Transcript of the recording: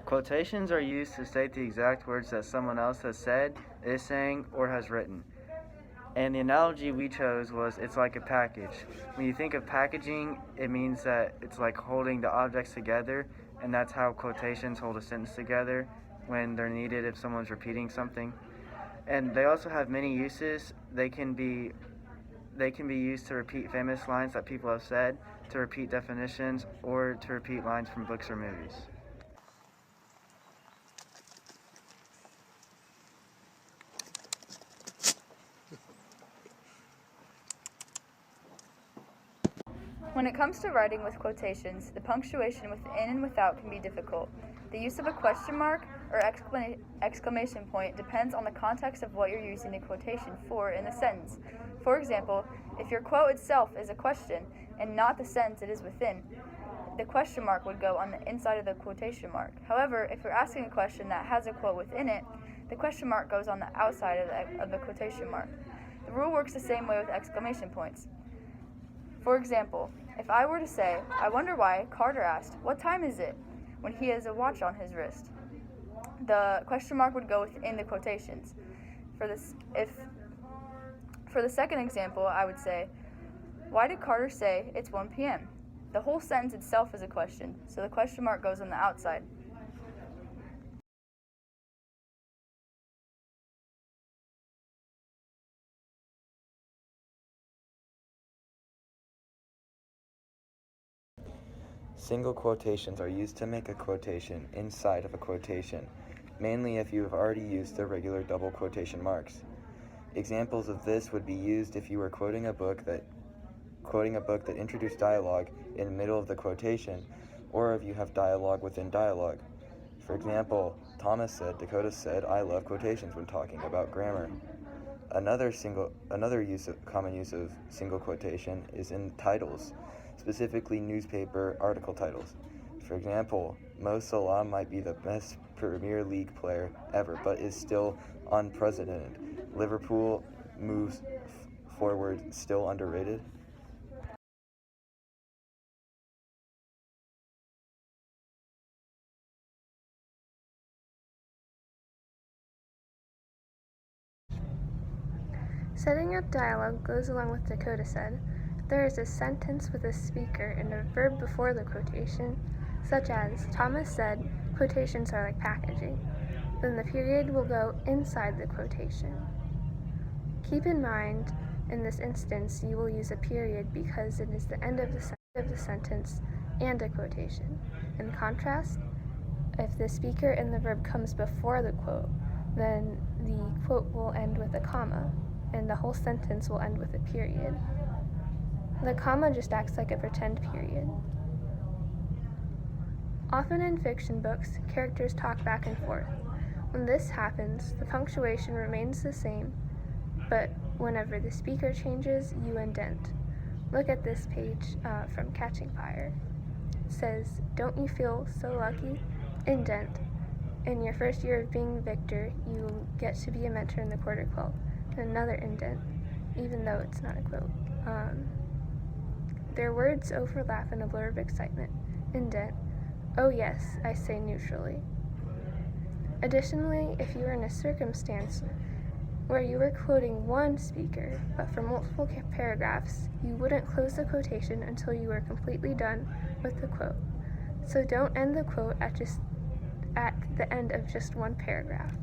Quotations are used to state the exact words that someone else has said, is saying, or has written. And the analogy we chose was it's like a package. When you think of packaging, it means that it's like holding the objects together, and that's how quotations hold a sentence together when they're needed if someone's repeating something. And they also have many uses. They can be used to repeat famous lines that people have said, to repeat definitions, or to repeat lines from books or movies. When it comes to writing with quotations, the punctuation within and without can be difficult. The use of a question mark or exclamation point depends on the context of what you're using the quotation for in the sentence. For example, if your quote itself is a question and not the sentence it is within, the question mark would go on the inside of the quotation mark. However, if you're asking a question that has a quote within it, the question mark goes on the outside of the quotation mark. The rule works the same way with exclamation points. For example, if I were to say, I wonder why Carter asked, "What time is it?" when he has a watch on his wrist, the question mark would go within the quotations. For the second example, I would say, why did Carter say it's 1 p.m.? The whole sentence itself is a question, so the question mark goes on the outside. Single quotations are used to make a quotation inside of a quotation, mainly if you have already used the regular double quotation marks. Examples of this would be used if you were quoting a book that introduced dialogue in the middle of the quotation, or if you have dialogue within dialogue. For example, Thomas said, Dakota said, "I love quotations" when talking about grammar. Another common use of single quotation is in titles, specifically newspaper article titles. For example, Mo Salah might be the best Premier League player ever, but is still unprecedented. Liverpool moves forward, still underrated. Setting up dialogue goes along with Dakota said. There is a sentence with a speaker and a verb before the quotation, such as, Thomas said, quotations are like packaging. Then the period will go inside the quotation. Keep in mind, in this instance, you will use a period because it is the end of the sentence and a quotation. In contrast, if the speaker and the verb comes before the quote, then the quote will end with a comma, and the whole sentence will end with a period. The comma just acts like a pretend period. Often in fiction books, characters talk back and forth. When this happens, the punctuation remains the same, but whenever the speaker changes, you indent. Look at this page from Catching Fire. It says, "Don't you feel so lucky?" Indent. In your first year of being Victor, you get to be a mentor in the quarter quilt. And another indent, even though it's not a quote. Their words overlap in a blur of excitement. Indent. Oh yes, I say neutrally. Additionally, if you were in a circumstance where you were quoting one speaker, but for multiple paragraphs, you wouldn't close the quotation until you were completely done with the quote. So don't end the quote at the end of just one paragraph.